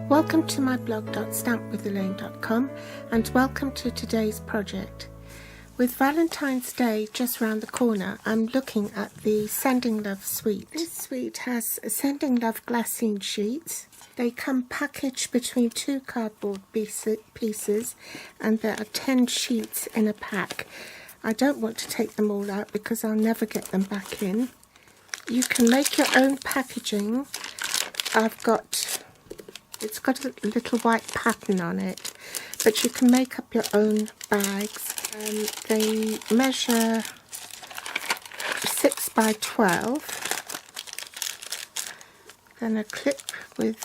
Welcome to my blog.stampwithelaine.com and welcome to today's project. With Valentine's Day just round the corner, I'm looking at the Sending Love suite. This suite has Sending Love glassine sheets. They come packaged between two cardboard pieces and there are 10 sheets in a pack. I don't want to take them all out because I'll never get them back in. You can make your own packaging. It's got a little white pattern on it, but you can make up your own bags. They measure 6 by 12. Then a clip with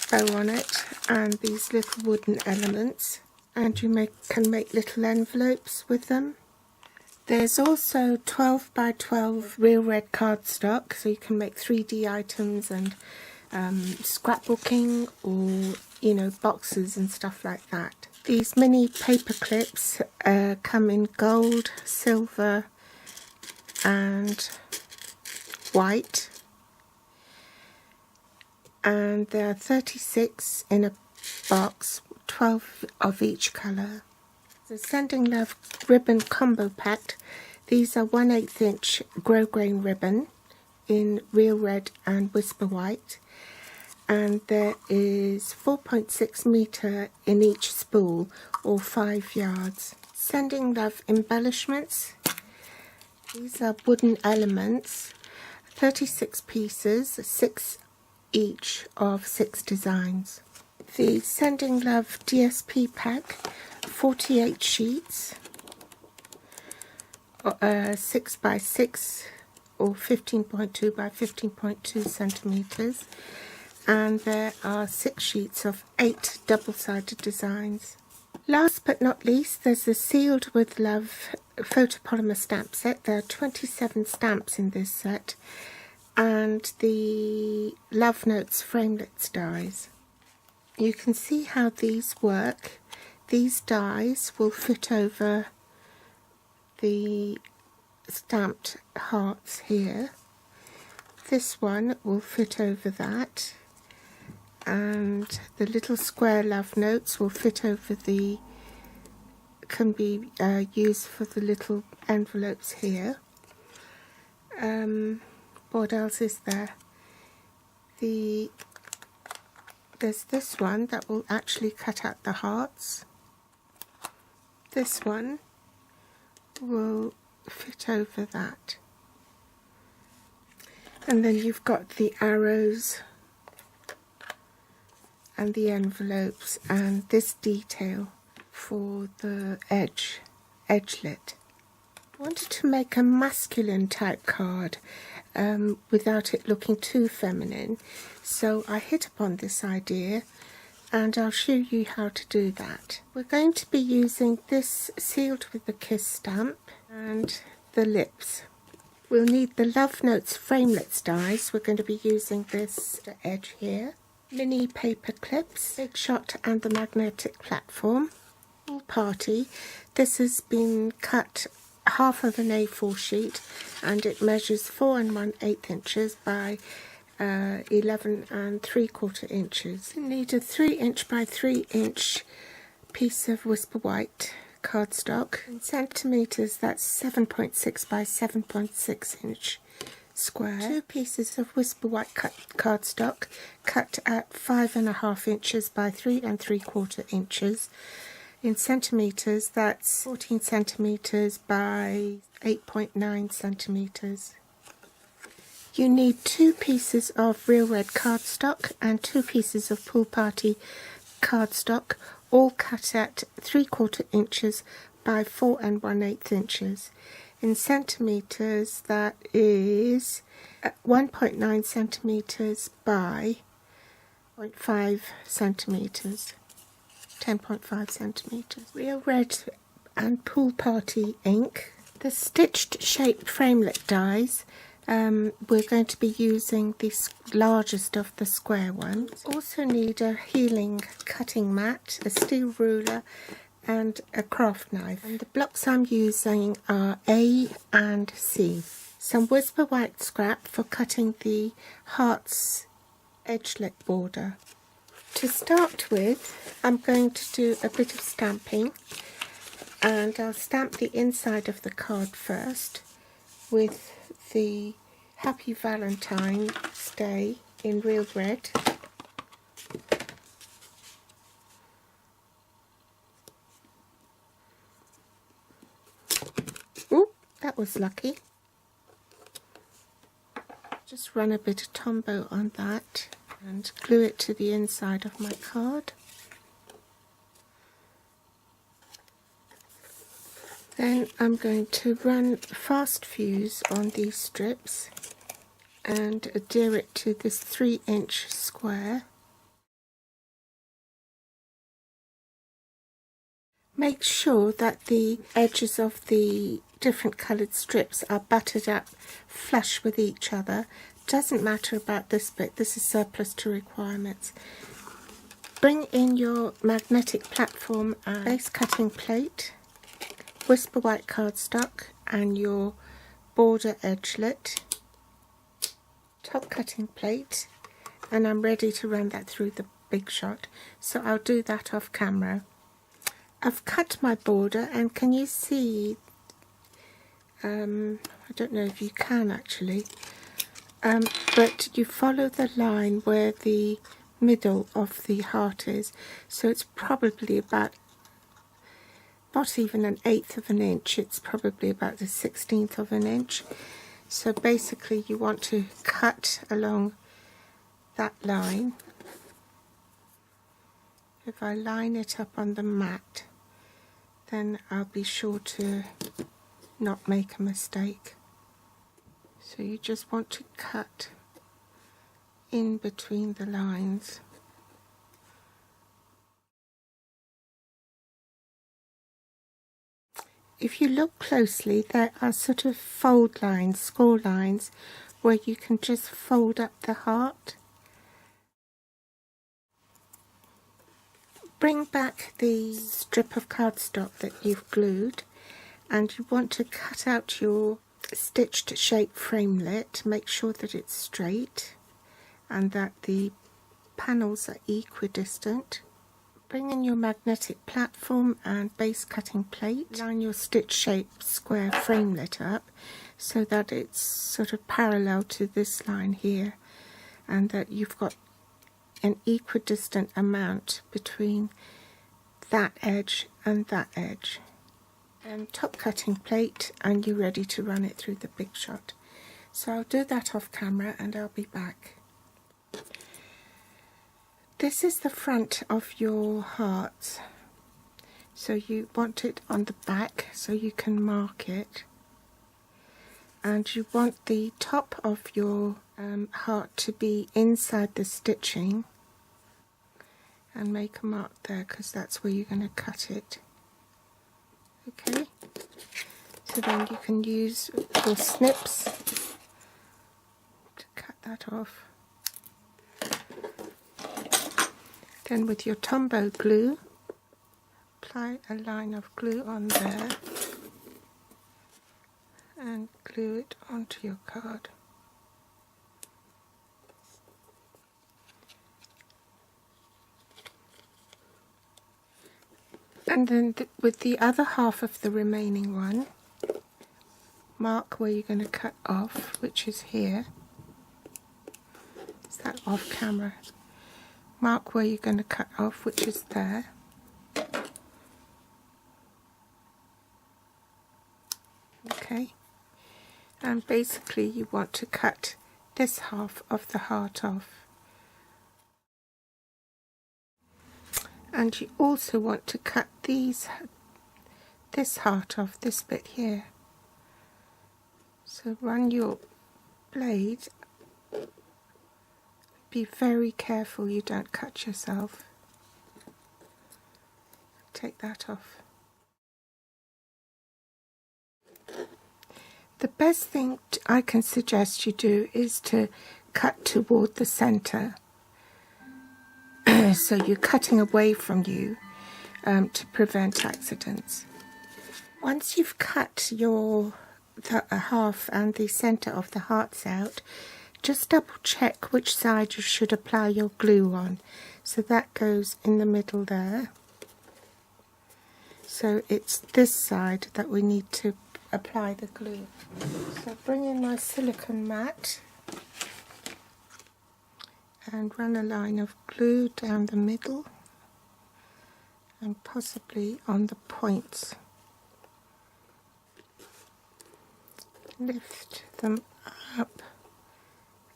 bow on it and these little wooden elements, and you can make little envelopes with them. There's also 12 by 12 real red cardstock, so you can make 3D items and scrapbooking, or boxes and stuff like that. These mini paper clips come in gold, silver and white, and there are 36 in a box, 12 of each colour. The Sending Love ribbon combo pack. These are 1/8 inch grosgrain ribbon in real red and whisper white, and there is 4.6 metre in each spool, or 5 yards. Sending Love embellishments. These are wooden elements, 36 pieces, 6 each of 6 designs. The Sending Love DSP pack, 48 sheets, 6 by 6 or 15.2 by 15.2 centimetres, and there are 6 sheets of 8 double-sided designs. Last but not least, there's the Sealed with Love photopolymer stamp set. There are 27 stamps in this set, and the Love Notes framelits dies. You can see how these work. These dies will fit over the stamped hearts here. This one will fit over that, and the little square love notes will fit over can be used for the little envelopes here. What else is there? There's this one that will actually cut out the hearts. This one will fit over that. And then you've got the arrows and the envelopes and this detail for the edgelet. I wanted to make a masculine type card without it looking too feminine, so I hit upon this idea and I'll show you how to do that. We're going to be using this Sealed with a Kiss stamp and the lips. We'll need the Love Notes framelits dies. We're going to be using this edge here. Mini paper clips, Big Shot and the magnetic platform. Pool Party. This has been cut half of an A4 sheet and it measures 4 1/8 inches by 11 3/4 inches. You need a 3 inch by 3 inch piece of Whisper White cardstock. In centimetres, that's 7.6 by 7.6 inch square. 2 pieces of Whisper White cardstock cut at 5.5 inches by 3 3/4 inches. In centimetres, that's 14 centimetres by 8.9 centimetres. You need 2 pieces of real red cardstock and 2 pieces of Pool Party cardstock, all cut at 3/4 inches by 4 1/8 inches. In centimetres, that is 1.9 centimetres by 0.5 centimetres. 10.5 centimetres. Real red and Pool Party ink. The stitched shaped framelit dies. We're going to be using the largest of the square ones. Also need a healing cutting mat, a steel ruler and a craft knife. And the blocks I'm using are A and C. Some Whisper White scrap for cutting the heart's edgelet border. To start with, I'm going to do a bit of stamping, and I'll stamp the inside of the card first with the Happy Valentine's Day in real red. Ooh, that was lucky. Just run a bit of Tombow on that and glue it to the inside of my card. Then I'm going to run fast fuse on these strips and adhere it to this 3-inch square. Make sure that the edges of the different coloured strips are buttered up flush with each other. Doesn't matter about this bit, this is surplus to requirements. Bring in your magnetic platform and base cutting plate, Whisper white cardstock and your border edgelet, top cutting plate, and I'm ready to run that through the Big Shot, so I'll do that off camera. I've cut my border, and can you see, I don't know if you can actually, but you follow the line where the middle of the heart is, so it's probably about, not even 1/8 of an inch, it's probably about the 1/16 of an inch. So basically you want to cut along that line. If I line it up on the mat, then I'll be sure to not make a mistake. So you just want to cut in between the lines. If you look closely, there are sort of fold lines, score lines, where you can just fold up the heart. Bring back the strip of cardstock that you've glued, and you want to cut out your stitched shape framelit. Make sure that it's straight and that the panels are equidistant. Bring in your magnetic platform and base cutting plate. Line your stitch shape square framelit up so that it's sort of parallel to this line here, and that you've got an equidistant amount between that edge and that edge. And top cutting plate, and you're ready to run it through the Big Shot. So I'll do that off camera and I'll be back. This is the front of your heart, so you want it on the back so you can mark it, and you want the top of your heart to be inside the stitching, and make a mark there because that's where you're going to cut it. Okay, so then you can use your snips to cut that off. Then with your Tombow glue, apply a line of glue on there and glue it onto your card. And then with the other half of the remaining one, mark where you're going to cut off, which is here. Is that off camera? Mark where you're going to cut off, which is there. Okay, and basically you want to cut this half of the heart off. And you also want to cut this heart off, this bit here. So run your blade. Be very careful you don't cut yourself. Take that off. The best thing I can suggest you do is to cut toward the center. So you're cutting away from you to prevent accidents. Once you've cut the half and the center of the hearts out, just double check which side you should apply your glue on. So that goes in the middle there. So it's this side that we need to apply the glue. So bring in my silicone mat and run a line of glue down the middle and possibly on the points. Lift them up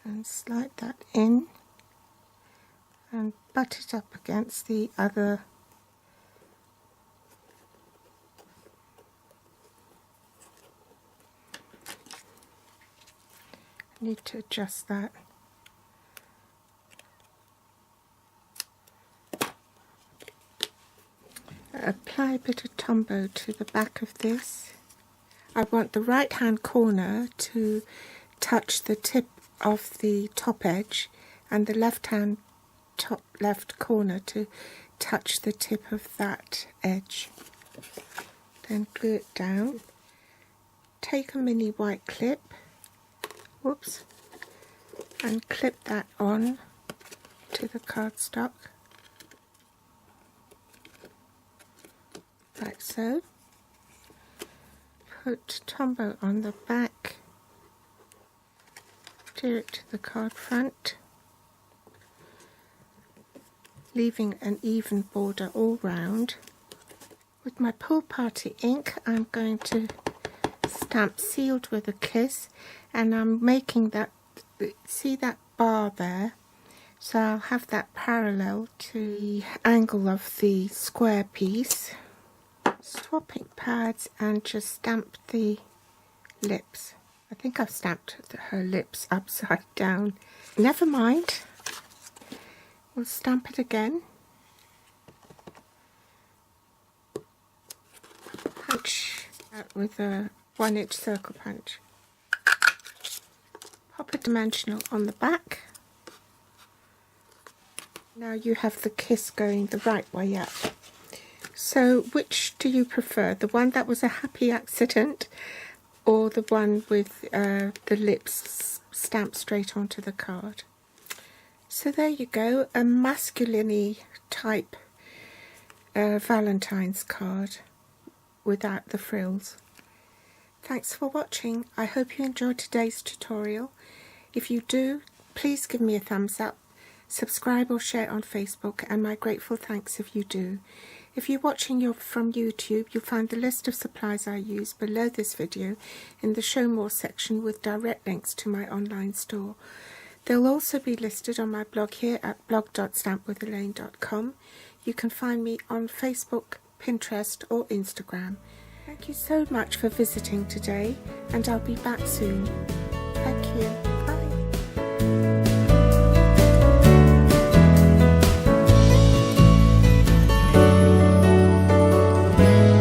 and slide that in and butt it up against the other need to adjust that. Apply a bit of Tombow to the back of this. I want the right hand corner to touch the tip of the top edge and the left hand top left corner to touch the tip of that edge. Then glue it down. Take a mini white clip, whoops, and clip that on to the cardstock, like so. Put Tombow on the back, adhere it to the card front, leaving an even border all round. With my Pool Party ink, I'm going to stamp Sealed with a Kiss, and I'm making that, see that bar there? So I'll have that parallel to the angle of the square piece. Swapping pads and just stamp the lips. I think I've stamped her lips upside down. Never mind. We'll stamp it again. Punch out with a 1-inch circle punch. Pop a dimensional on the back. Now you have the kiss going the right way up. So which do you prefer? The one that was a happy accident, or the one with the lips stamped straight onto the card? So there you go, a masculine-y type Valentine's card without the frills. Thanks for watching. I hope you enjoyed today's tutorial. If you do, please give me a thumbs up, subscribe or share on Facebook, and my grateful thanks if you do. If you're watching from YouTube, you'll find the list of supplies I use below this video in the Show More section with direct links to my online store. They'll also be listed on my blog here at blog.stampwithelaine.com. You can find me on Facebook, Pinterest or Instagram. Thank you so much for visiting today, and I'll be back soon. Thank you. Bye.